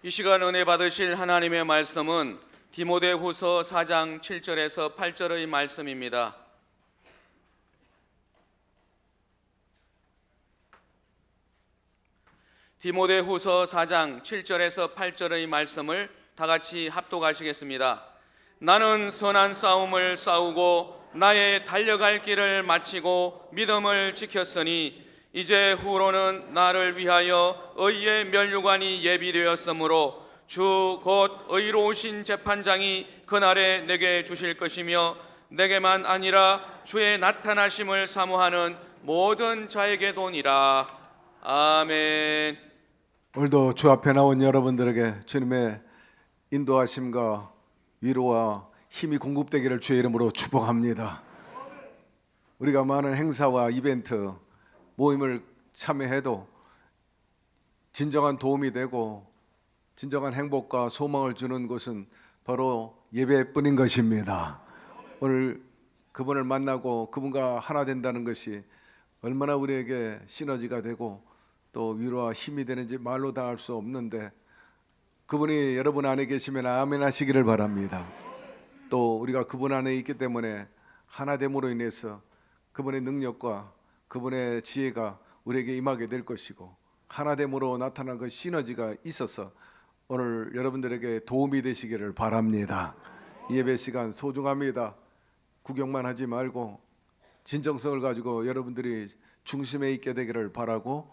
이 시간 은혜 받으실 하나님의 말씀은 디모데후서 4장 7절에서 8절의 말씀입니다. 디모데후서 4장 7절에서 8절의 말씀을 다 같이 합독하시겠습니다. 나는 선한 싸움을 싸우고 나의 달려갈 길을 마치고 믿음을 지켰으니 이제 후로는 나를 위하여 의의 면류관이 예비되었으므로 주 곧 의로우신 재판장이 그날에 내게 주실 것이며 내게만 아니라 주의 나타나심을 사모하는 모든 자에게도니라. 아멘. 오늘도 주 앞에 나온 여러분들에게 주님의 인도하심과 위로와 힘이 공급되기를 주의 이름으로 축복합니다. 우리가 많은 행사와 이벤트, 모임을 참여해도 진정한 도움이 되고 진정한 행복과 소망을 주는 것은 바로 예배뿐인 것입니다. 오늘 그분을 만나고 그분과 하나 된다는 것이 얼마나 우리에게 시너지가 되고 또 위로와 힘이 되는지 말로 다 할 수 없는데, 그분이 여러분 안에 계시면 아멘 하시기를 바랍니다. 또 우리가 그분 안에 있기 때문에 하나됨으로 인해서 그분의 능력과 그분의 지혜가 우리에게 임하게 될 것이고, 하나됨으로 나타난 그 시너지가 있어서 오늘 여러분들에게 도움이 되시기를 바랍니다. 예배 시간 소중합니다. 구경만 하지 말고 진정성을 가지고 여러분들이 중심에 있게 되기를 바라고,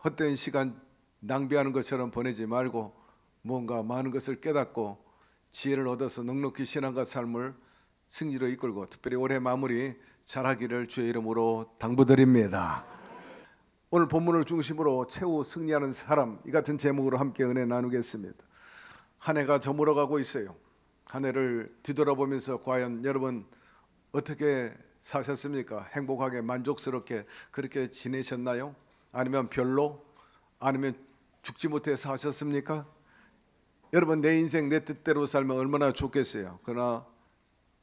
헛된 시간 낭비하는 것처럼 보내지 말고 뭔가 많은 것을 깨닫고 지혜를 얻어서 넉넉히 신앙과 삶을 승리로 이끌고 특별히 올해 마무리 잘하기를 주의 이름으로 당부드립니다. 오늘 본문을 중심으로 최후 승리하는 사람, 이 같은 제목으로 함께 은혜 나누겠습니다. 한 해가 저물어가고 있어요. 한 해를 뒤돌아보면서 과연 여러분 어떻게 사셨습니까? 행복하게 만족스럽게 그렇게 지내셨나요? 아니면 별로? 아니면 죽지 못해 사셨습니까? 여러분, 내 인생 내 뜻대로 살면 얼마나 좋겠어요. 그러나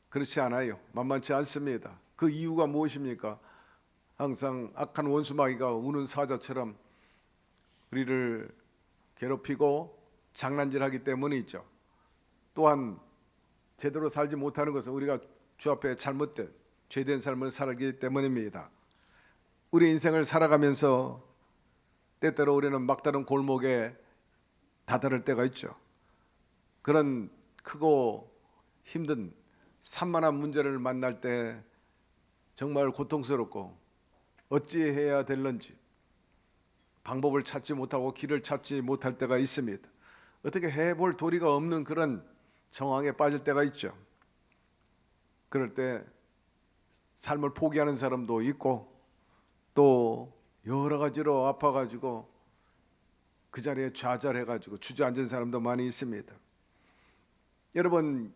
그렇지 않아요. 만만치 않습니다. 그 이유가 무엇입니까? 항상 악한 원수마귀가 우는 사자처럼 우리를 괴롭히고 장난질하기 때문이죠. 또한 제대로 살지 못하는 것은 우리가 주 앞에 잘못된 죄된 삶을 살기 때문입니다. 우리 인생을 살아가면서 때때로 우리는 막다른 골목에 다다를 때가 있죠. 그런 크고 힘든 산만한 문제를 만날 때 정말 고통스럽고 어찌해야 될는지 방법을 찾지 못하고 길을 찾지 못할 때가 있습니다. 어떻게 해볼 도리가 없는 그런 정황에 빠질 때가 있죠. 그럴 때 삶을 포기하는 사람도 있고 또 여러 가지로 아파가지고 그 자리에 좌절해가지고 주저앉은 사람도 많이 있습니다. 여러분,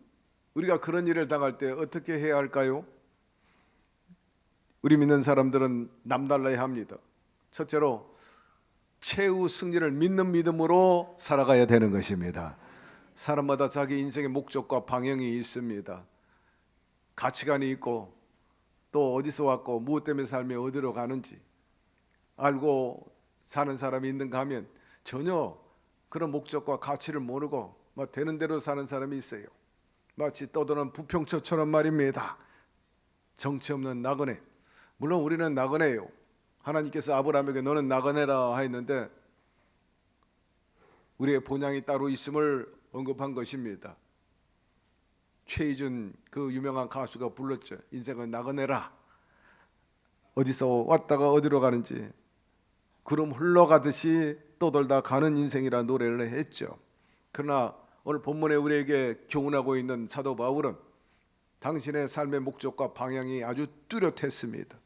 우리가 그런 일을 당할 때 어떻게 해야 할까요? 우리 믿는 사람들은 남달라야 합니다. 첫째로 최후 승리를 믿는 믿음으로 살아가야 되는 것입니다. 사람마다 자기 인생의 목적과 방향이 있습니다. 가치관이 있고 또 어디서 왔고 무엇 때문에 삶이 어디로 가는지 알고 사는 사람이 있는가 하면 전혀 그런 목적과 가치를 모르고 되는 대로 사는 사람이 있어요. 마치 떠도는 부평초처럼 말입니다. 정치 없는 나그네. 물론 우리는 나그네예요. 하나님께서 아브라함에게 너는 나그네라 하였는데 우리의 본향이 따로 있음을 언급한 것입니다. 최희준 그 유명한 가수가 불렀죠. 인생은 나그네라. 어디서 왔다가 어디로 가는지 구름 흘러가듯이 떠돌다 가는 인생이라 노래를 했죠. 그러나 오늘 본문에 우리에게 교훈하고 있는 사도 바울은 당신의 삶의 목적과 방향이 아주 뚜렷했습니다.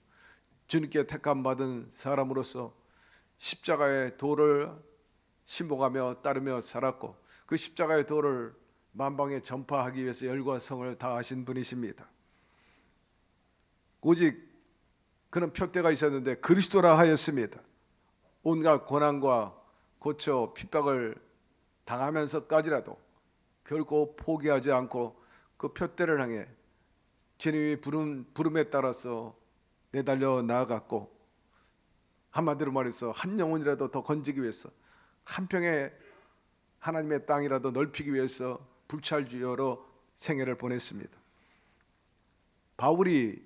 주님께 택함받은 사람으로서 십자가의 도를 신봉하며 따르며 살았고 그 십자가의 도를 만방에 전파하기 위해서 열과 성을 다하신 분이십니다. 오직 그는 표대가 있었는데 그리스도라 하였습니다. 온갖 고난과 고초 핍박을 당하면서까지라도 결코 포기하지 않고 그 표대를 향해 주님의 부름에 따라서 내달려 나아갔고, 한마디로 말해서 한 영혼이라도 더 건지기 위해서 한평의 하나님의 땅이라도 넓히기 위해서 불찰주의로 생애를 보냈습니다. 바울이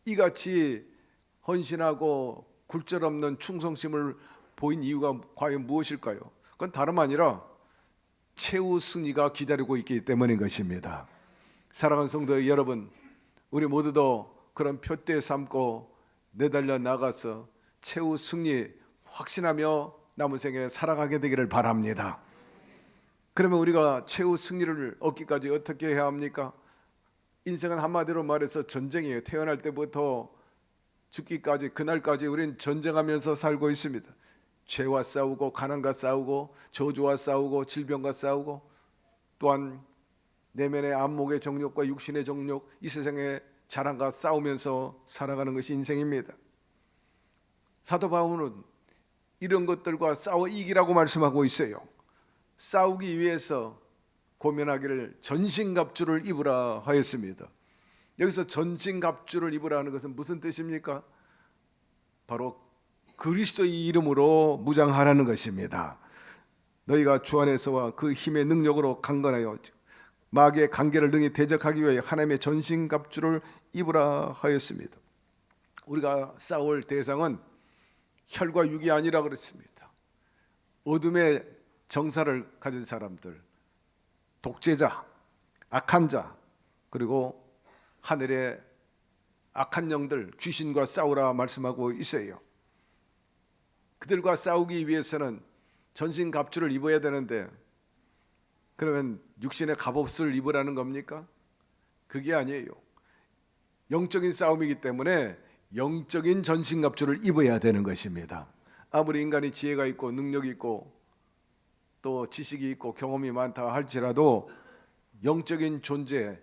이같이 헌신하고 굴절없는 충성심을 보인 이유가 과연 무엇일까요? 그건 다름 아니라 최후 승리가 기다리고 있기 때문인 것입니다. 사랑하는 성도 여러분, 우리 모두도 그런 표대 삼고 내달려 나가서 최후 승리 확신하며 남은 생에 살아가게 되기를 바랍니다. 그러면 우리가 최후 승리를 얻기까지 어떻게 해야 합니까? 인생은 한마디로 말해서 전쟁이에요. 태어날 때부터 죽기까지, 그날까지 우리는 전쟁하면서 살고 있습니다. 죄와 싸우고, 가난과 싸우고, 저주와 싸우고, 질병과 싸우고, 또한 내면의 안목의 정욕과 육신의 정욕, 이 세상의 자랑과 싸우면서 살아가는 것이 인생입니다. 사도 바울은 이런 것들과 싸워 이기라고 말씀하고 있어요. 싸우기 위해서 고면하기를 전신갑주를 입으라 하였습니다. 여기서 전신갑주를 입으라 하는 것은 무슨 뜻입니까? 바로 그리스도의 이름으로 무장하라는 것입니다. 너희가 주 안에서와 그 힘의 능력으로 강건하여 마귀의 관계를 능히 대적하기 위해 하나님의 전신갑주를 입으라 하였습니다. 우리가 싸울 대상은 혈과 육이 아니라 그랬습니다. 어둠의 정사를 가진 사람들, 독재자, 악한 자, 그리고 하늘의 악한 영들, 귀신과 싸우라 말씀하고 있어요. 그들과 싸우기 위해서는 전신갑주를 입어야 되는데, 그러면 육신의 갑옷을 입으라는 겁니까? 그게 아니에요. 영적인 싸움이기 때문에 영적인 전신갑주를 입어야 되는 것입니다. 아무리 인간이 지혜가 있고 능력이 있고 또 지식이 있고 경험이 많다 할지라도 영적인 존재,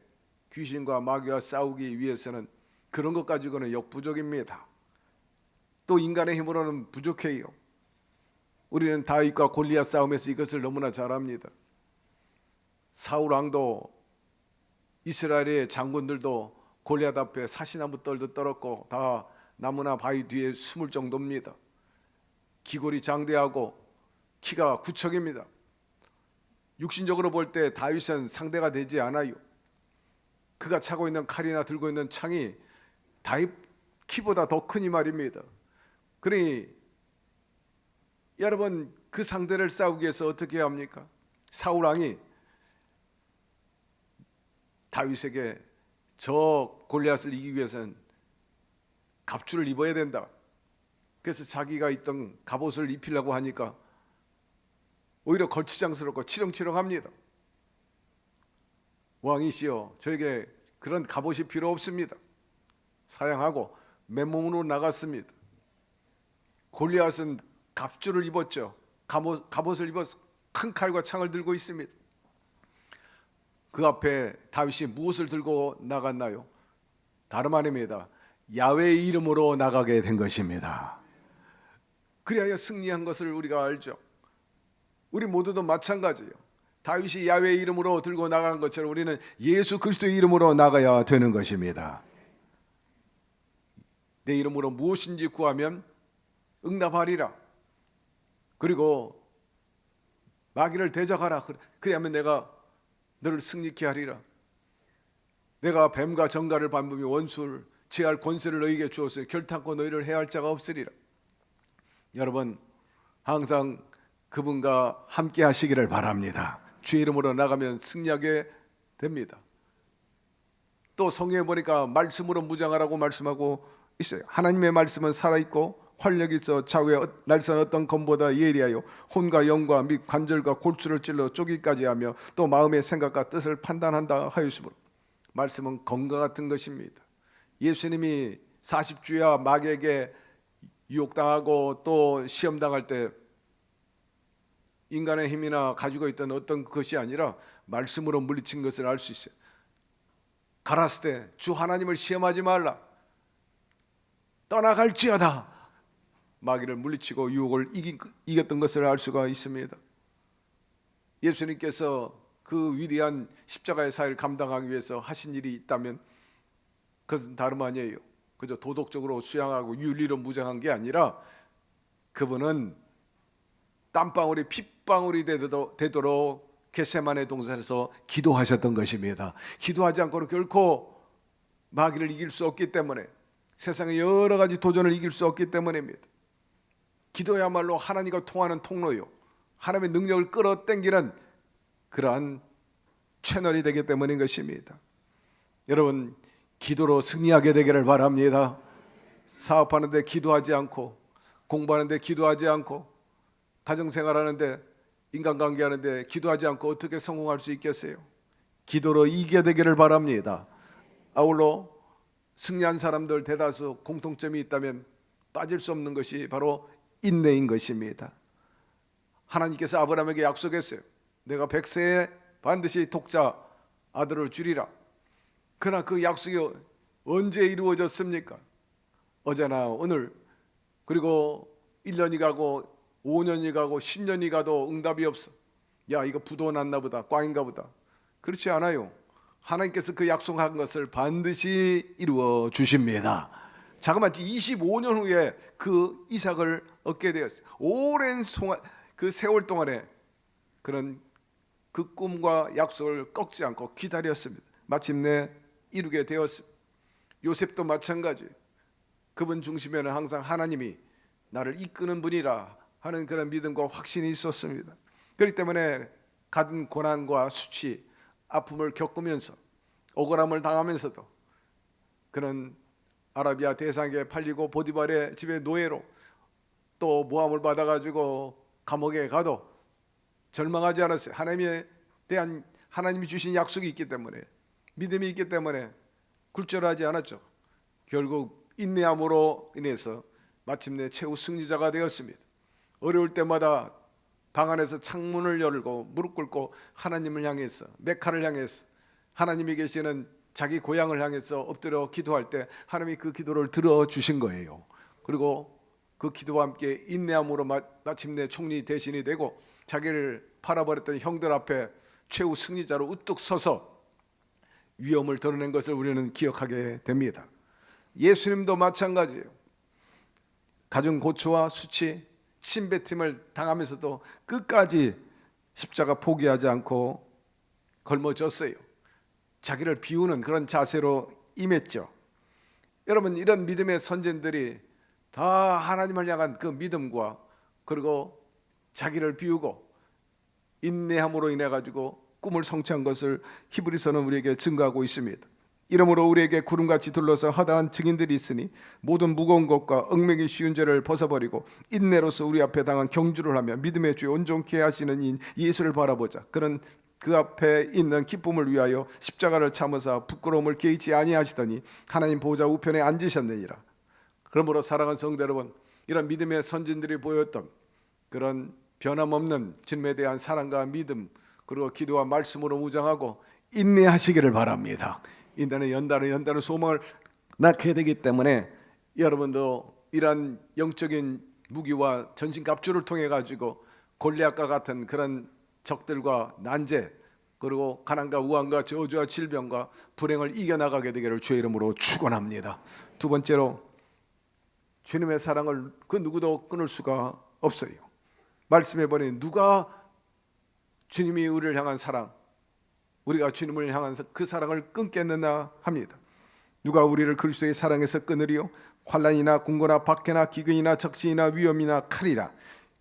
귀신과 마귀와 싸우기 위해서는 그런 것 가지고는 역부족입니다. 또 인간의 힘으로는 부족해요. 우리는 다윗과 골리앗 싸움에서 이것을 너무나 잘 압니다. 사울 왕도 이스라엘의 장군들도 골리앗 앞에 사시나무 떨도 떨었고 다 나무나 바위 뒤에 숨을 정도입니다. 기골이 장대하고 키가 9척입니다. 육신적으로 볼 때 다윗은 상대가 되지 않아요. 그가 차고 있는 칼이나 들고 있는 창이 다윗 키보다 더 크니 말입니다. 그러니 여러분, 그 상대를 싸우기 위해서 어떻게 해야 합니까? 사울 왕이 다윗에게 저 골리앗을 이기기 위해서는 갑주를 입어야 된다. 그래서 자기가 있던 갑옷을 입히려고 하니까 오히려 걸치장스럽고 치렁치렁합니다. 왕이시여, 저에게 그런 갑옷이 필요 없습니다. 사양하고 맨몸으로 나갔습니다. 골리앗은 갑주를 입었죠. 갑옷을 입어서 큰 칼과 창을 들고 있습니다. 그 앞에 다윗이 무엇을 들고 나갔나요? 다름 아닙니다. 야훼의 이름으로 나가게 된 것입니다. 그리하여 승리한 것을 우리가 알죠. 우리 모두도 마찬가지예요. 다윗이 야훼의 이름으로 들고 나간 것처럼 우리는 예수 그리스도의 이름으로 나가야 되는 것입니다. 내 이름으로 무엇인지 구하면 응답하리라. 그리고 마귀를 대적하라. 그래야만 내가 너를 승리케 하리라. 내가 뱀과 정갈을 밟으며 원수를 제할 권세를 너희에게 주었으니 결탄코 너희를 해할 자가 없으리라. 여러분, 항상 그분과 함께 하시기를 바랍니다. 주의 이름으로 나가면 승리하게 됩니다. 또 성경에 보니까 말씀으로 무장하라고 말씀하고 있어요. 하나님의 말씀은 살아있고 활력이 있어 좌우에 날선 어떤 검보다 예리하여 혼과 영과 및 관절과 골수를 찔러 쪼기까지 하며 또 마음의 생각과 뜻을 판단한다 하였으므로 말씀은 검과 같은 것입니다. 예수님이 40주야 마귀에게 유혹당하고 또 시험당할 때 인간의 힘이나 가지고 있던 어떤 것이 아니라 말씀으로 물리친 것을 알 수 있어요. 가라스 때 주 하나님을 시험하지 말라. 떠나갈지어다. 마귀를 물리치고 유혹을 이겼던 것을 알 수가 있습니다. 예수님께서 그 위대한 십자가의 사역을 감당하기 위해서 하신 일이 있다면 그것은 다름 아니에요. 그저 도덕적으로 수양하고 윤리로 무장한 게 아니라 그분은 땀방울이 핏방울이 되도록 겟세마네 동산에서 기도하셨던 것입니다. 기도하지 않고는 결코 마귀를 이길 수 없기 때문에, 세상의 여러 가지 도전을 이길 수 없기 때문입니다. 기도야말로 하나님과 통하는 통로요, 하나님의 능력을 끌어당기는 그러한 채널이 되기 때문인 것입니다. 여러분, 기도로 승리하게 되기를 바랍니다. 사업하는데 기도하지 않고, 공부하는데 기도하지 않고, 가정생활하는데, 인간관계하는데 기도하지 않고 어떻게 성공할 수 있겠어요? 기도로 이기게 되기를 바랍니다. 아울러 승리한 사람들 대다수 공통점이 있다면 빠질 수 없는 것이 바로 인내인 것입니다. 하나님께서 아브라함에게 약속했어요. 내가 100세에 반드시 독자 아들을 주리라. 그러나 그 약속이 언제 이루어졌습니까? 어제나 오늘, 그리고 1년이 가고 5년이 가고 10년이 가도 응답이 없어. 야, 이거 부도 났나 보다, 꽝인가 보다. 그렇지 않아요. 하나님께서 그 약속한 것을 반드시 이루어 주십니다. 자그마치 25년 후에 그 이삭을 얻게 되었어요. 오랜 그 세월 동안에 그런 그 꿈과 약속을 꺾지 않고 기다렸습니다. 마침내 이루게 되었습니다. 요셉도 마찬가지예요. 그분 중심에는 항상 하나님이 나를 이끄는 분이라 하는 그런 믿음과 확신이 있었습니다. 그렇기 때문에 갖은 고난과 수치, 아픔을 겪으면서, 억울함을 당하면서도, 그는 아라비아 대상에게 팔리고 보디발의 집의 노예로, 또 모함을 받아가지고 감옥에 가도 절망하지 않았어요. 하나님에 대한, 하나님이 주신 약속이 있기 때문에, 믿음이 있기 때문에 굴절하지 않았죠. 결국 인내함으로 인해서 마침내 최후 승리자가 되었습니다. 어려울 때마다 방 안에서 창문을 열고 무릎 꿇고 하나님을 향해서, 메카를 향해서, 하나님이 계시는 자기 고향을 향해서 엎드려 기도할 때 하나님이 그 기도를 들어주신 거예요. 그리고 그 기도와 함께 인내함으로 마침내 총리 대신이 되고, 자기를 팔아버렸던 형들 앞에 최후 승리자로 우뚝 서서 위엄을 드러낸 것을 우리는 기억하게 됩니다. 예수님도 마찬가지예요. 가정 고초와 수치, 침뱉음을 당하면서도 끝까지 십자가 포기하지 않고 걸머졌어요. 자기를 비우는 그런 자세로 임했죠. 여러분, 이런 믿음의 선진들이 다 하나님을 향한 그 믿음과, 그리고 자기를 비우고 인내함으로 인해 가지고 꿈을 성취한 것을 히브리서는 우리에게 증거하고 있습니다. 이러므로 우리에게 구름같이 둘러서 허다한 증인들이 있으니 모든 무거운 것과 얽매기 쉬운 죄를 벗어버리고 인내로서 우리 앞에 당한 경주를 하며 믿음의 주에 온전케 하시는 인 예수를 바라보자. 그는 그 앞에 있는 기쁨을 위하여 십자가를 참으사 부끄러움을 개의치 아니하시더니 하나님 보좌 우편에 앉으셨느니라. 그러므로 사랑하는 성도 여러분, 이런 믿음의 선진들이 보였던 그런 변함없는 주님에 대한 사랑과 믿음, 그리고 기도와 말씀으로 무장하고 인내하시기를 바랍니다. 인내는 연단은 소망을 낳게 되기 때문에 여러분도 이러한 영적인 무기와 전신갑주를 통해 가지고 골리앗과 같은 그런 적들과 난제, 그리고 가난과 우환과 저주와 질병과 불행을 이겨나가게 되기를 주의 이름으로 축원합니다. 두 번째로, 주님의 사랑을 그 누구도 끊을 수가 없어요. 말씀해 보니 누가 주님이 우리를 향한 사랑, 우리가 주님을 향한 그 사랑을 끊겠느냐 합니다. 누가 우리를 그리스도의 사랑에서 끊으리요? 환난이나 궁고나 박해나 기근이나 적신이나 위험이나 칼이라.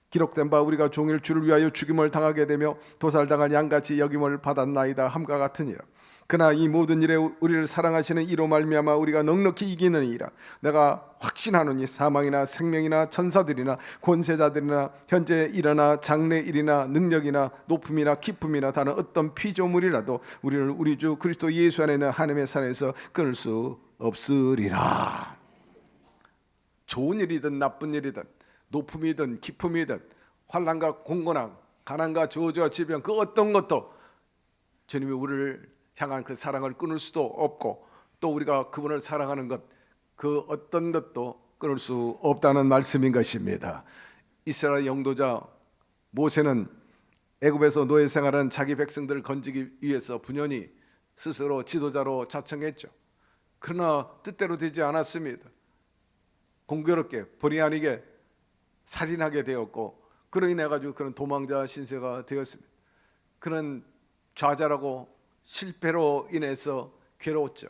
기록된 바 우리가 종일 주를 위하여 죽임을 당하게 되며 도살당할 양같이 여김을 받았나이다 함과 같으니라. 그러나 이 모든 일에 우리를 사랑하시는 이로 말미암아 우리가 넉넉히 이기느니라. 내가 확신하노니 사망이나 생명이나 천사들이나 권세자들이나 현재 일어나 장래일이나 능력이나 높음이나 깊음이나 다른 어떤 피조물이라도 우리를 우리 주 그리스도 예수 안에 있는 하나님의 사랑에서 끊을 수 없으리라. 좋은 일이든 나쁜 일이든, 높음이든 깊음이든, 환난과 공고난, 가난과 저주와 질병, 그 어떤 것도 주님이 우리를 향한 그 사랑을 끊을 수도 없고, 또 우리가 그분을 사랑하는 것, 그 어떤 것도 끊을 수 없다는 말씀인 것입니다. 이스라엘 영도자 모세는 애굽에서 노예 생활하는 자기 백성들을 건지기 위해서 분연히 스스로 지도자로 자청했죠. 그러나 뜻대로 되지 않았습니다. 공교롭게 본의 아니게 살인하게 되었고, 그로 인해 가지고 그런 도망자 신세가 되었습니다. 그런 좌절하고 실패로 인해서 괴로웠죠.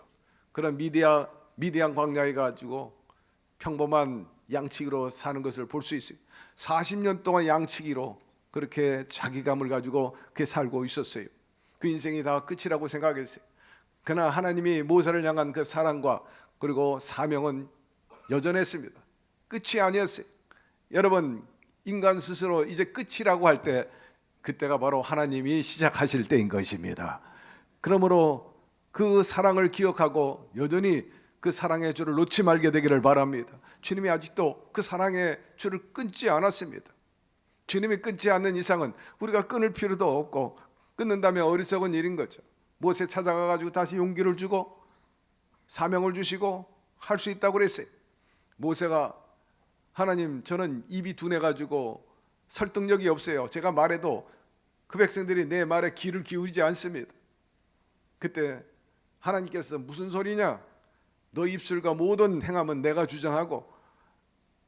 그런 미디안 광야에 가지고 평범한 양치기로 사는 것을 볼 수 있어요. 40년 동안 양치기로 그렇게 자기감을 가지고 그렇게 살고 있었어요. 그 인생이 다 끝이라고 생각했어요. 그러나 하나님이 모세를 향한 그 사랑과 그리고 사명은 여전했습니다. 끝이 아니었어요. 여러분, 인간 스스로 이제 끝이라고 할 때 그때가 바로 하나님이 시작하실 때인 것입니다. 그러므로 그 사랑을 기억하고 여전히 그 사랑의 줄을 놓지 말게 되기를 바랍니다. 주님이 아직도 그 사랑의 줄을 끊지 않았습니다. 주님이 끊지 않는 이상은 우리가 끊을 필요도 없고, 끊는다면 어리석은 일인 거죠. 모세 찾아가가지고 다시 용기를 주고 사명을 주시고 할 수 있다고 그랬어요. 모세가 하나님, 저는 입이 둔해가지고 설득력이 없어요. 제가 말해도 그 백성들이 내 말에 귀를 기울이지 않습니다. 그때 하나님께서 무슨 소리냐? 너 입술과 모든 행함은 내가 주장하고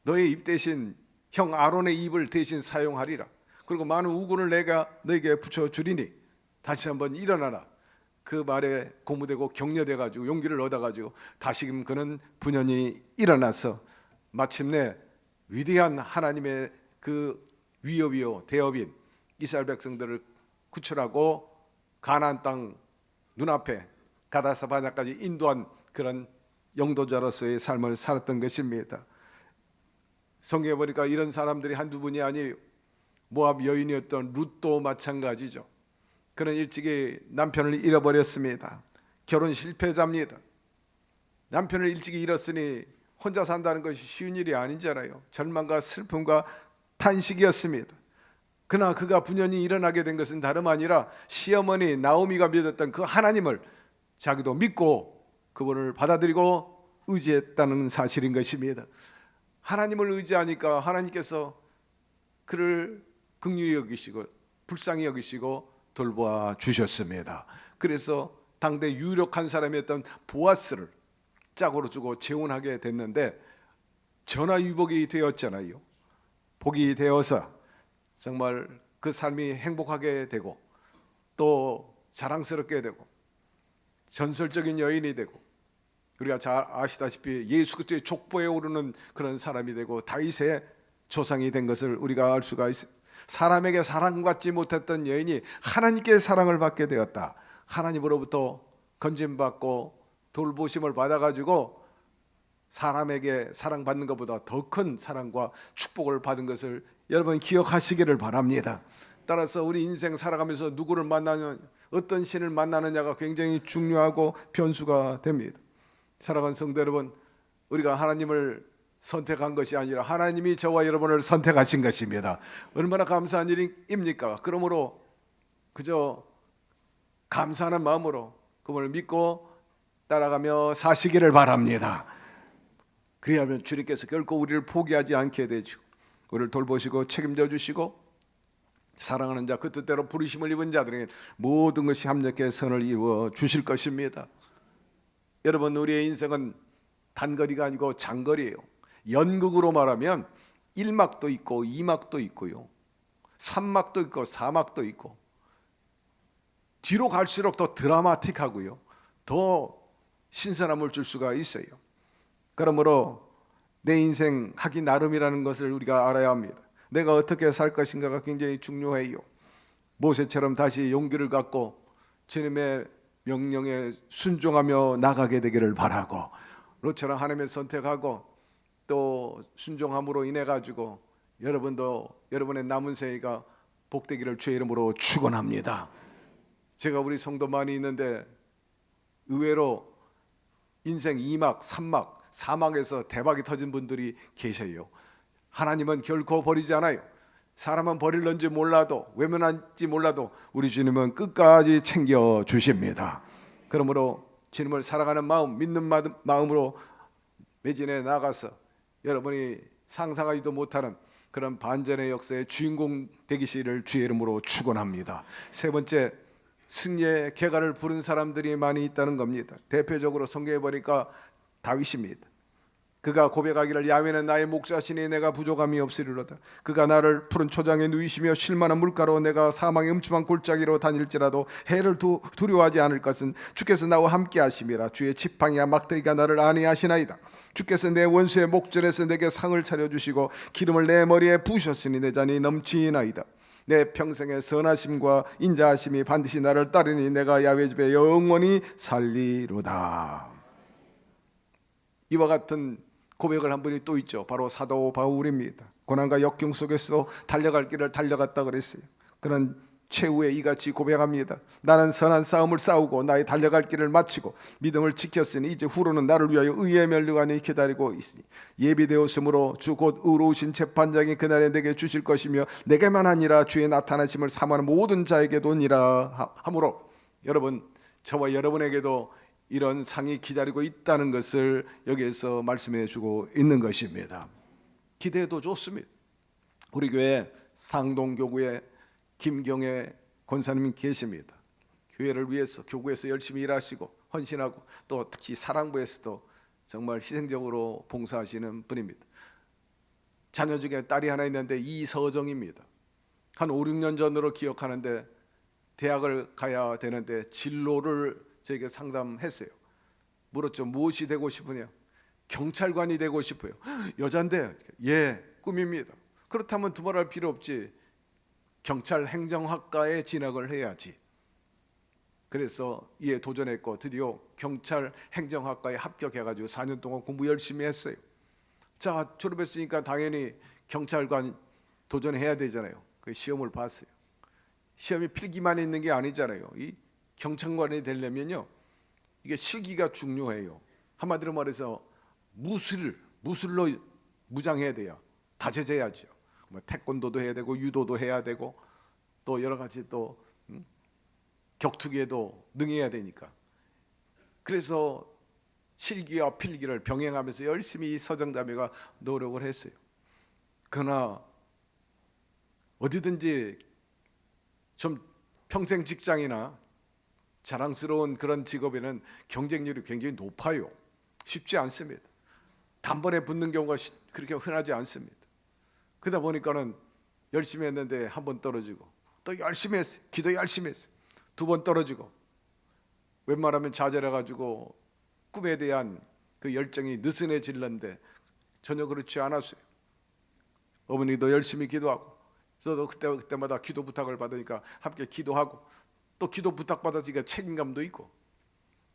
너의 입 대신 형 아론의 입을 대신 사용하리라. 그리고 많은 우군을 내가 너에게 붙여주리니 다시 한번 일어나라. 그 말에 고무되고 격려돼가지고 용기를 얻어가지고 다시금 그는 분연히 일어나서 마침내 위대한 하나님의 그 위협이요 대업인 이스라엘 백성들을 구출하고 가나안 땅 눈앞에 가다사 바냐까지 인도한 그런 영도자로서의 삶을 살았던 것입니다. 성경에 보니까 이런 사람들이 한두 분이 아니에요. 모압 여인이었던 룻도 마찬가지죠. 그는 일찍이 남편을 잃어버렸습니다. 결혼 실패자입니다. 남편을 일찍이 잃었으니 혼자 산다는 것이 쉬운 일이 아니잖아요. 절망과 슬픔과 탄식이었습니다. 그러나 그가 분연히 일어나게 된 것은 다름 아니라 시어머니 나오미가 믿었던 그 하나님을 자기도 믿고 그분을 받아들이고 의지했다는 사실인 것입니다. 하나님을 의지하니까 하나님께서 그를 긍휼히 여기시고 불쌍히 여기시고 돌보아 주셨습니다. 그래서 당대 유력한 사람이었던 보아스를 짝으로 주고 재혼하게 됐는데 전화위복이 되었잖아요. 복이 되어서 정말 그 삶이 행복하게 되고 또 자랑스럽게 되고 전설적인 여인이 되고 우리가 잘 아시다시피 예수 그리스도의 족보에 오르는 그런 사람이 되고 다윗의 조상이 된 것을 우리가 알 수가 있습니다. 사람에게 사랑받지 못했던 여인이 하나님께 사랑을 받게 되었다. 하나님으로부터 건진받고 돌보심을 받아가지고 사람에게 사랑받는 것보다 더 큰 사랑과 축복을 받은 것을 여러분 기억하시기를 바랍니다. 따라서 우리 인생 살아가면서 누구를 만나느냐, 어떤 신을 만나느냐가 굉장히 중요하고 변수가 됩니다. 사랑하는 성도 여러분, 우리가 하나님을 선택한 것이 아니라 하나님이 저와 여러분을 선택하신 것입니다. 얼마나 감사한 일입니까? 그러므로 그저 감사하는 마음으로 그분을 믿고 따라가며 사시기를 바랍니다. 그리하면 주님께서 결코 우리를 포기하지 않게 되죠. 우리를 돌보시고 책임져 주시고 사랑하는 자, 그 뜻대로 부르심을 입은 자들에게 모든 것이 합력해 선을 이루어 주실 것입니다. 여러분, 우리의 인생은 단거리가 아니고 장거리예요. 연극으로 말하면 1막도 있고 2막도 있고요, 3막도 있고 4막도 있고, 뒤로 갈수록 더 드라마틱하고요, 더 신선함을 줄 수가 있어요. 그러므로 내 인생 하기 나름이라는 것을 우리가 알아야 합니다. 내가 어떻게 살 것인가가 굉장히 중요해요. 모세처럼 다시 용기를 갖고 주님의 명령에 순종하며 나가게 되기를 바라고, 롯처럼 하나님의 선택하고 또 순종함으로 인해 가지고 여러분도 여러분의 남은 생애가 복되기를 주의 이름으로 축원합니다. 제가 우리 성도 많이 있는데 의외로 인생 2막, 3막, 4막에서 대박이 터진 분들이 계셔요. 하나님은 결코 버리지 않아요. 사람은 버릴런지 몰라도, 외면할지 몰라도 우리 주님은 끝까지 챙겨 주십니다. 그러므로 주님을 사랑하는 마음, 믿는 마음으로 매진해 나가서 여러분이 상상하지도 못하는 그런 반전의 역사의 주인공 되기시를 주의 이름으로 축원합니다. 세 번째, 승리의 개가를 부른 사람들이 많이 있다는 겁니다. 대표적으로 성경에 보니까 다윗입니다. 그가 고백하기를 야훼는 나의 목자시니 내가 부족함이 없으리로다. 그가 나를 푸른 초장에 누이시며 쉴만한 물가로 내가 사망의 음침한 골짜기로 다닐지라도 해를 두려워하지 않을 것은 주께서 나와 함께 하심이라. 주의 지팡이와 막대기가 나를 안위하시나이다. 주께서 내 원수의 목전에서 내게 상을 차려주시고 기름을 내 머리에 부으셨으니 내 잔이 넘치나이다. 내 평생의 선하심과 인자하심이 반드시 나를 따르니 내가 야훼 집에 영원히 살리로다. 이와 같은 고백을 한 분이 또 있죠. 바로 사도 바울입니다. 고난과 역경 속에서 달려갈 길을 달려갔다 그랬어요. 그는 최후에 이같이 고백합니다. 나는 선한 싸움을 싸우고 나의 달려갈 길을 마치고 믿음을 지켰으니 이제 후로는 나를 위하여 의의 면류관이 기다리고 있으니 예비되었으므로 주 곧 의로우신 재판장이 그날에 내게 주실 것이며 내게만 아니라 주의 나타나심을 사모하는 모든 자에게도니라 하므로 여러분, 저와 여러분에게도 이런 상이 기다리고 있다는 것을 여기에서 말씀해 주고 있는 것입니다. 기대해도 좋습니다. 우리 교회 상동교구에 김경애 권사님이 계십니다. 교회를 위해서 교구에서 열심히 일하시고 헌신하고 또 특히 사랑부에서도 정말 희생적으로 봉사하시는 분입니다. 자녀 중에 딸이 하나 있는데 이서정입니다. 한 5, 6년 전으로 기억하는데 대학을 가야 되는데 진로를 저에게 상담했어요. 물었죠. 무엇이 되고 싶으냐? 경찰관이 되고 싶어요. 여잔데 예, 꿈입니다. 그렇다면 두말할 필요 없지. 경찰 행정학과에 진학을 해야지. 그래서 이에 도전했고 드디어 경찰 행정학과에 합격해가지고 4년 동안 공부 열심히 했어요. 자, 졸업했으니까 당연히 경찰관 도전해야 되잖아요. 그 시험을 봤어요. 시험이 필기만 있는 게 아니잖아요. 이 경찰관이 되려면요, 이게 실기가 중요해요. 한마디로 말해서 무술로 무장해야 돼요. 다재제야죠. 뭐 태권도도 해야 되고 유도도 해야 되고 또 여러 가지 또 격투기에도 능해야 되니까. 그래서 실기와 필기를 병행하면서 열심히 서정자매가 노력을 했어요. 그러나 어디든지 좀 평생 직장이나 자랑스러운 그런 직업에는 경쟁률이 굉장히 높아요. 쉽지 않습니다. 단번에 붙는 경우가 그렇게 흔하지 않습니다. 그러다 보니까는 열심히 했는데 한 번 떨어지고 또 열심히 했어요. 기도 열심히 했어요. 2번 떨어지고 웬만하면 좌절해가지고 꿈에 대한 그 열정이 느슨해질는데 전혀 그렇지 않았어요. 어머니도 열심히 기도하고 저도 그때마다 기도 부탁을 받으니까 함께 기도하고 또 기도 부탁받았으니까 책임감도 있고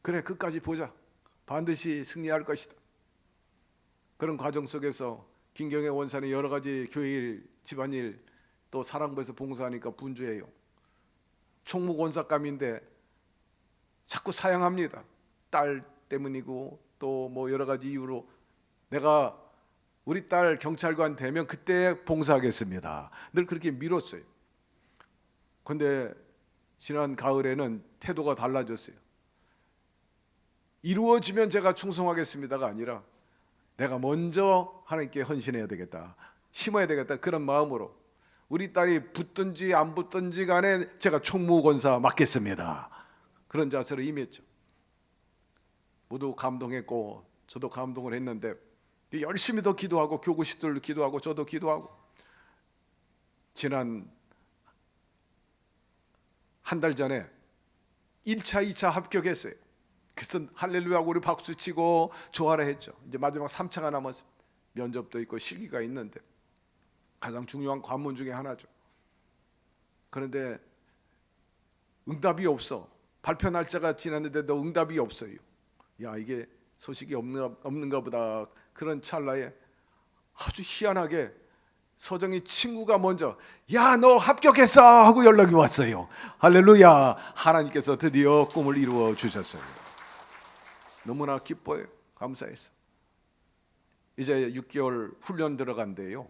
그래 끝까지 보자. 반드시 승리할 것이다. 그런 과정 속에서 김경애 원사는 여러 가지 교회일, 집안일 또 사랑부에서 봉사하니까 분주해요. 총무권사감인데 자꾸 사양합니다. 딸 때문이고 또 뭐 여러 가지 이유로 내가 우리 딸 경찰관 되면 그때 봉사하겠습니다. 늘 그렇게 미뤘어요. 그런데 지난 가을에는 태도가 달라졌어요. 이루어지면 제가 충성하겠습니다가 아니라 내가 먼저 하나님께 헌신해야 되겠다, 심어야 되겠다, 그런 마음으로 우리 딸이 붙든지 안 붙든지 간에 제가 총무권사 맡겠습니다. 그런 자세로 임했죠. 모두 감동했고 저도 감동을 했는데 열심히 더 기도하고 교구식들도 기도하고 저도 기도하고 지난 한 달 전에 1차, 2차 합격했어요. 그래서 할렐루야 하고 우리 박수치고 좋아라 했죠. 이제 마지막 3차가 남았습니다. 면접도 있고 실기가 있는데 가장 중요한 관문 중에 하나죠. 그런데 응답이 없어. 발표 날짜가 지났는데도 응답이 없어요. 야, 이게 소식이 없는가 보다. 그런 찰나에 아주 희한하게 서정이 친구가 먼저 야, 너 합격했어 하고 연락이 왔어요. 할렐루야. 하나님께서 드디어 꿈을 이루어 주셨어요. 너무나 기뻐요. 감사해서 이제 6개월 훈련 들어간대요.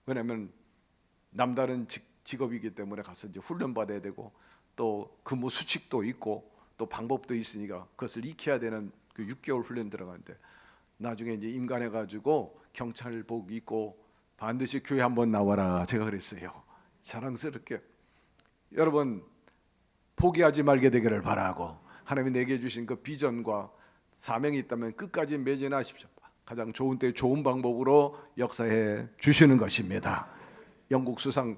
왜냐하면 남다른 직업이기 때문에 가서 이제 훈련 받아야 되고 또 근무 수칙도 있고 또 방법도 있으니까 그것을 익혀야 되는 그 6개월 훈련 들어가는데 나중에 이제 임관해 가지고 경찰복 입고 반드시 교회 한번 나와라 제가 그랬어요. 자랑스럽게. 여러분 포기하지 말게 되기를 바라고 하나님이 내게 주신 그 비전과 사명이 있다면 끝까지 매진하십시오. 가장 좋은 때 좋은 방법으로 역사해 주시는 것입니다. 영국 수상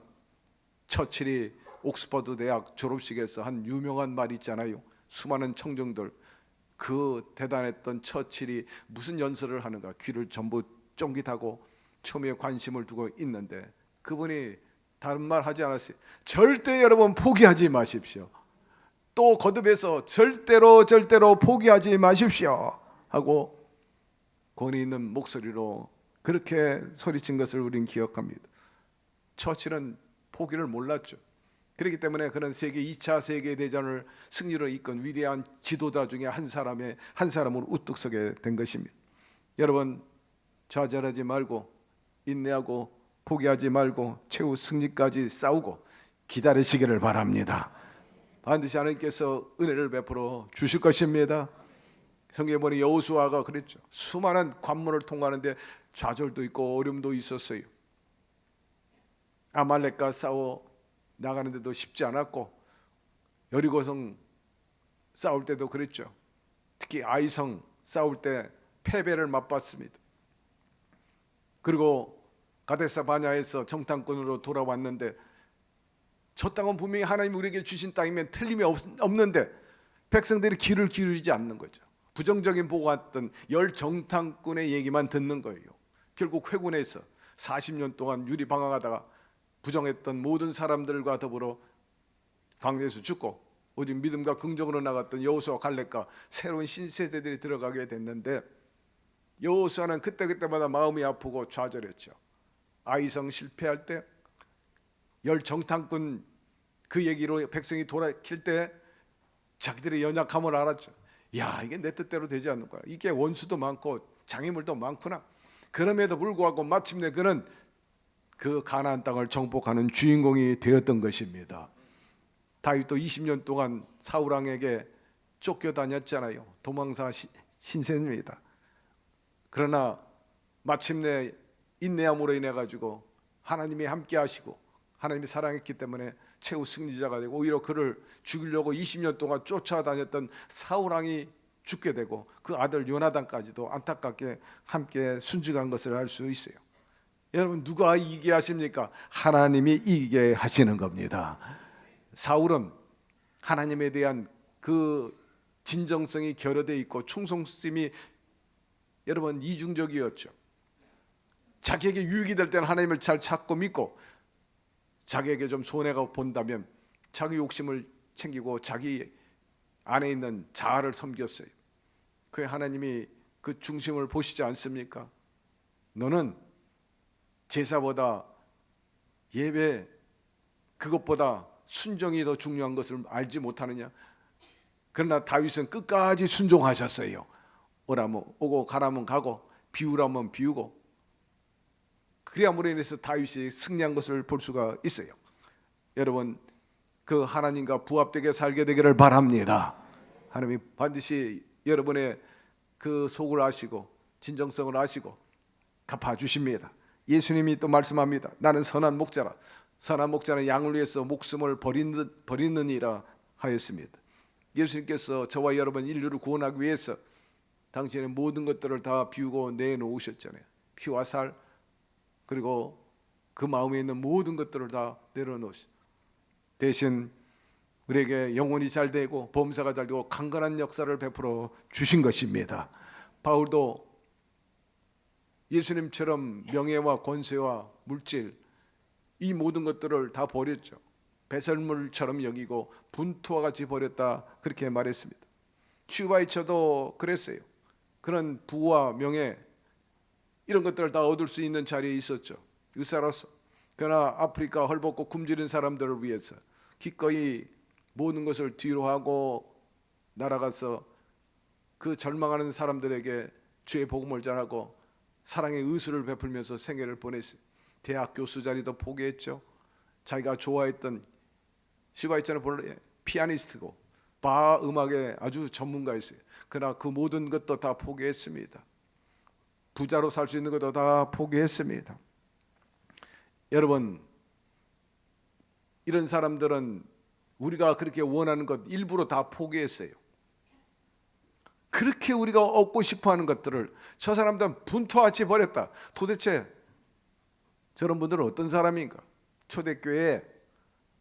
처칠이 옥스퍼드 대학 졸업식에서 한 유명한 말 있잖아요. 수많은 청중들, 그 대단했던 처칠이 무슨 연설을 하는가 귀를 전부 쫑깃하고 처음에 관심을 두고 있는데 그분이 다른 말 하지 않았어요. 절대 여러분 포기하지 마십시오. 또 거듭해서 절대로 포기하지 마십시오 하고 권위 있는 목소리로 그렇게 소리친 것을 우리는 기억합니다. 처칠은 포기를 몰랐죠. 그렇기 때문에 그런 2차 세계대전을 승리로 이끈 위대한 지도자 중에 한 사람으로 우뚝 서게 된 것입니다. 여러분 좌절하지 말고 인내하고 포기하지 말고 최후 승리까지 싸우고 기다리시기를 바랍니다. 반드시 하나님께서 은혜를 베풀어 주실 것입니다. 성경에 보니 여호수아가 그랬죠. 수많은 관문을 통과하는데 좌절도 있고 어려움도 있었어요. 아말렉과 싸워 나가는데도 쉽지 않았고 여리고성 싸울 때도 그랬죠. 특히 아이성 싸울 때 패배를 맛봤습니다. 그리고 가데사 바냐에서 정탐꾼으로 돌아왔는데 저 땅은 분명히 하나님이 우리에게 주신 땅이면 틀림이 없는데 백성들이 귀를 기울이지 않는 거죠. 부정적인 보고 왔던 열 정탐꾼의 얘기만 듣는 거예요. 결국 회군에서 40년 동안 유리방황하다가 부정했던 모든 사람들과 더불어 광야에서 죽고 오직 믿음과 긍정으로 나갔던 여호수아 갈렙과 새로운 신세대들이 들어가게 됐는데 여호수아는 그때마다 마음이 아프고 좌절했죠. 아이성 실패할 때 열 정탐꾼 그 얘기로 백성이 돌아킬 때 자기들의 연약함을 알았죠. 야, 이게 내 뜻대로 되지 않는 거야. 이게 원수도 많고 장애물도 많구나. 그럼에도 불구하고 마침내 그는 그 가나안 땅을 정복하는 주인공이 되었던 것입니다. 다윗도 20년 동안 사울 왕에게 쫓겨다녔잖아요. 도망사 신세입니다. 그러나 마침내 인내함으로 인해 가지고 하나님이 함께 하시고 하나님이 사랑했기 때문에 최후 승리자가 되고 오히려 그를 죽이려고 20년 동안 쫓아다녔던 사울 왕이 죽게 되고 그 아들 요나단까지도 안타깝게 함께 순직한 것을 알 수 있어요. 여러분 누가 이기게 하십니까? 하나님이 이기게 하시는 겁니다. 사울은 하나님에 대한 그 진정성이 결여되어 있고 충성심이 여러분 이중적이었죠. 자기에게 유익이 될 때는 하나님을 잘 찾고 믿고 자기에게 좀 손해가 본다면 자기 욕심을 챙기고 자기 안에 있는 자아를 섬겼어요. 그래 하나님이 그 중심을 보시지 않습니까? 너는 제사보다 예배 그것보다 순종이 더 중요한 것을 알지 못하느냐? 그러나 다윗은 끝까지 순종하셨어요. 오라면 오고 가라면 가고 비우라면 비우고 그래야므로 인해서 다윗이 승리한 것을 볼 수가 있어요. 여러분 그 하나님과 부합되게 살게 되기를 바랍니다. 하나님이 반드시 여러분의 그 속을 아시고 진정성을 아시고 갚아주십니다. 예수님이 또 말씀합니다. 나는 선한 목자라. 선한 목자는 양을 위해서 목숨을 버리느니라 하였습니다. 예수님께서 저와 여러분 인류를 구원하기 위해서 당신의 모든 것들을 다 비우고 내놓으셨잖아요. 피와 살 그리고 그 마음에 있는 모든 것들을 다 내려놓으시. 대신 우리에게 영혼이 잘 되고 범사가 잘 되고 강건한 역사를 베풀어 주신 것입니다. 바울도 예수님처럼 명예와 권세와 물질 이 모든 것들을 다 버렸죠. 배설물처럼 여기고 분투와 같이 버렸다 그렇게 말했습니다. 슈바이처도 그랬어요. 그런 부와 명예 이런 것들을 다 얻을 수 있는 자리에 있었죠. 의사로서. 그러나 아프리카 헐벗고 굶주린 사람들을 위해서 기꺼이 모든 것을 뒤로 하고 날아가서 그 절망하는 사람들에게 주의 복음을 전하고 사랑의 의술을 베풀면서 생애를 보냈어요. 대학 교수 자리도 포기했죠. 자기가 좋아했던 슈바이처는 본래 피아니스트고 바 음악의 아주 전문가였어요. 그러나 그 모든 것도 다 포기했습니다. 부자로 살 수 있는 것도 다 포기했습니다. 여러분 이런 사람들은 우리가 그렇게 원하는 것 일부러 다 포기했어요. 그렇게 우리가 얻고 싶어하는 것들을 저 사람들은 분투같이 버렸다. 도대체 저런 분들은 어떤 사람인가? 초대교회에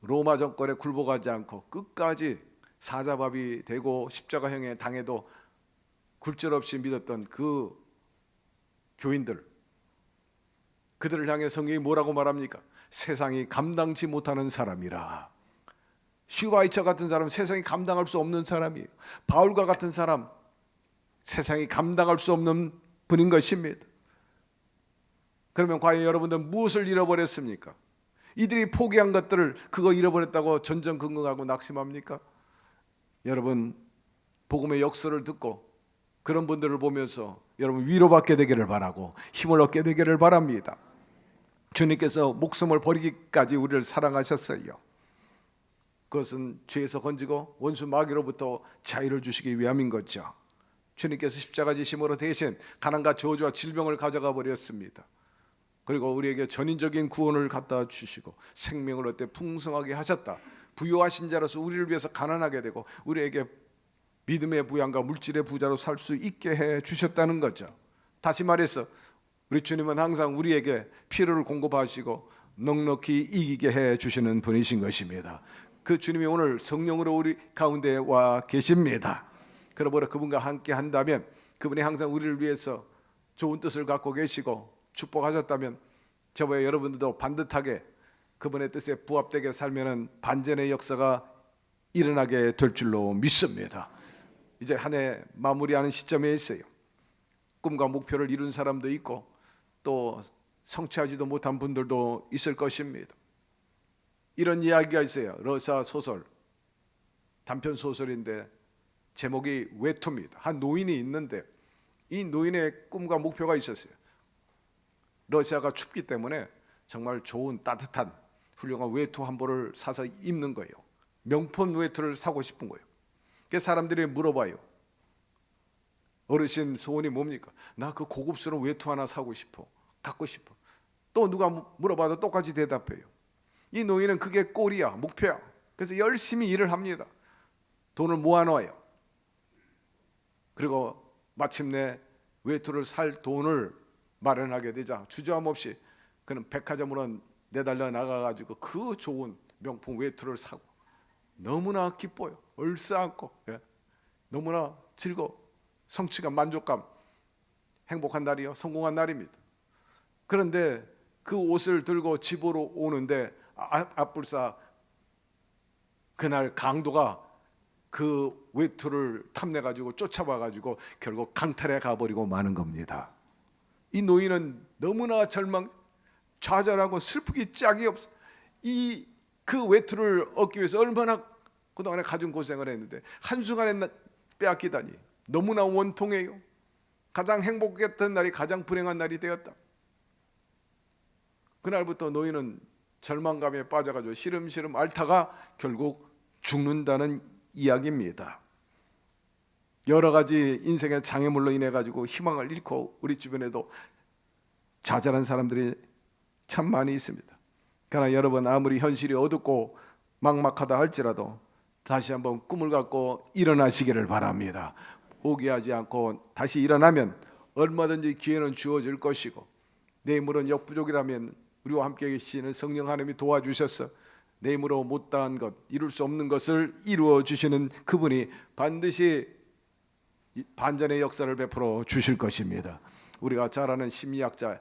로마 정권에 굴복하지 않고 끝까지 사자밥이 되고 십자가형에 당해도 굴절없이 믿었던 그 교인들, 그들을 향해 성경이 뭐라고 말합니까? 세상이 감당치 못하는 사람이라. 슈바이처 같은 사람 세상이 감당할 수 없는 사람이에요. 바울과 같은 사람 세상이 감당할 수 없는 분인 것입니다. 그러면 과연 여러분들 무엇을 잃어버렸습니까? 이들이 포기한 것들을 그거 잃어버렸다고 전전긍긍하고 낙심합니까? 여러분, 복음의 역설을 듣고 그런 분들을 보면서 여러분 위로받게 되기를 바라고 힘을 얻게 되기를 바랍니다. 주님께서 목숨을 버리기까지 우리를 사랑하셨어요. 그것은 죄에서 건지고 원수 마귀로부터 자유를 주시기 위함인 거죠. 주님께서 십자가 지심으로 대신 가난과 저주와 질병을 가져가 버렸습니다. 그리고 우리에게 전인적인 구원을 갖다 주시고 생명을 얻되 풍성하게 하셨다. 부요하신 자로서 우리를 위해서 가난하게 되고 우리에게 믿음의 부양과 물질의 부자로 살 수 있게 해 주셨다는 거죠. 다시 말해서 우리 주님은 항상 우리에게 필요를 공급하시고 넉넉히 이기게 해 주시는 분이신 것입니다. 그 주님이 오늘 성령으로 우리 가운데 와 계십니다. 그러므로 그분과 함께 한다면 그분이 항상 우리를 위해서 좋은 뜻을 갖고 계시고 축복하셨다면 저와 여러분들도 반듯하게 그분의 뜻에 부합되게 살면은 반전의 역사가 일어나게 될 줄로 믿습니다. 이제 한 해 마무리하는 시점에 있어요. 꿈과 목표를 이룬 사람도 있고 또 성취하지도 못한 분들도 있을 것입니다. 이런 이야기가 있어요. 러시아 소설, 단편 소설인데 제목이 외투입니다. 한 노인이 있는데 이 노인의 꿈과 목표가 있었어요. 러시아가 춥기 때문에 정말 좋은 따뜻한 훌륭한 외투 한 벌을 사서 입는 거예요. 명품 외투를 사고 싶은 거예요. 그래서 사람들이 물어봐요. 어르신 소원이 뭡니까? 나 그 고급스러운 외투 하나 사고 싶어. 갖고 싶어. 또 누가 물어봐도 똑같이 대답해요. 이 노인은 그게 꼴이야, 목표야. 그래서 열심히 일을 합니다. 돈을 모아놓아요. 그리고 마침내 외투를 살 돈을 마련하게 되자 주저함 없이 그는 백화점으로 내달려 나가가지고 그 좋은 명품 외투를 사고 너무나 기뻐요. 얼싸안고 너무나 즐거워. 성취감, 만족감, 행복한 날이요, 성공한 날입니다. 그런데 그 옷을 들고 집으로 오는데 앞불사 그날 강도가 그 외투를 탐내가지고 쫓아와가지고 결국 강탈해 가버리고 마는 겁니다. 이 노인은 너무나 좌절하고 슬프기 짝이 없어. 그 외투를 얻기 위해서 얼마나 그동안에 가진 고생을 했는데 한순간에 빼앗기다니 너무나 원통해요. 가장 행복했던 날이 가장 불행한 날이 되었다. 그날부터 노인은 절망감에 빠져가지고 시름시름 앓다가 결국 죽는다는 이야기입니다. 여러 가지 인생의 장애물로 인해 가지고 희망을 잃고 우리 주변에도 좌절한 사람들이 참 많이 있습니다. 그러나 여러분 아무리 현실이 어둡고 막막하다 할지라도 다시 한번 꿈을 갖고 일어나시기를 바랍니다. 포기하지 않고 다시 일어나면 얼마든지 기회는 주어질 것이고 내 힘으로는 역부족이라면 우리와 함께 계시는 성령 하나님이 도와주셔서 내 힘으로 못다한 것, 이룰 수 없는 것을 이루어 주시는 그분이 반드시 반전의 역사를 베풀어 주실 것입니다. 우리가 잘 아는 심리학자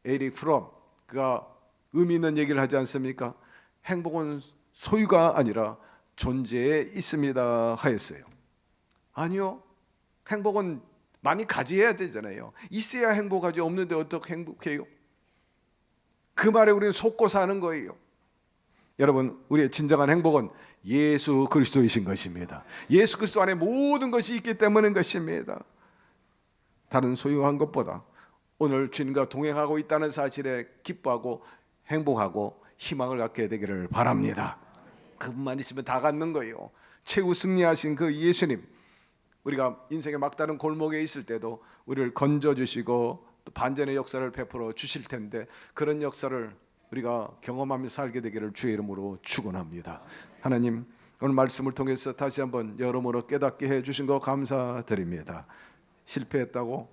에릭 프롬, 그가 의미 있는 얘기를 하지 않습니까? 행복은 소유가 아니라 존재에 있습니다 하였어요. 아니요, 행복은 많이 가져야 되잖아요. 있어야 행복하지, 없는데 어떻게 행복해요? 그 말에 우리는 속고 사는 거예요. 여러분, 우리의 진정한 행복은 예수 그리스도이신 것입니다. 예수 그리스도 안에 모든 것이 있기 때문인 것입니다. 다른 소유한 것보다 오늘 주님과 동행하고 있다는 사실에 기뻐하고 행복하고 희망을 갖게 되기를 바랍니다. 그분만 있으면 다 갖는 거예요. 최후 승리하신 그 예수님, 우리가 인생의 막다른 골목에 있을 때도 우리를 건져주시고 또 반전의 역사를 베풀어 주실 텐데 그런 역사를 우리가 경험하며 살게 되기를 주의 이름으로 축원합니다. 하나님, 오늘 말씀을 통해서 다시 한번 여러모로 깨닫게 해주신 거 감사드립니다. 실패했다고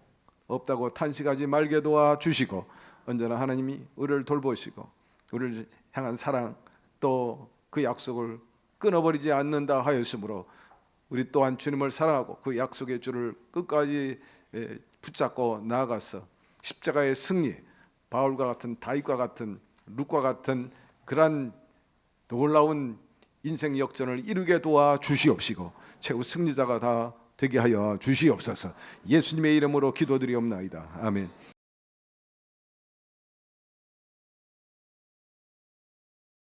없다고 탄식하지 말게 도와주시고 언제나 하나님이 우리를 돌보시고 우리를 향한 사랑 또 그 약속을 끊어버리지 않는다 하였으므로 우리 또한 주님을 사랑하고 그 약속의 줄을 끝까지 붙잡고 나아가서 십자가의 승리, 바울과 같은 다윗과 같은 룻과 같은 그러한 놀라운 인생 역전을 이루게 도와 주시옵시고 최후 승리자가 다 되게 하여 주시옵소서. 예수님의 이름으로 기도드리옵나이다. 아멘.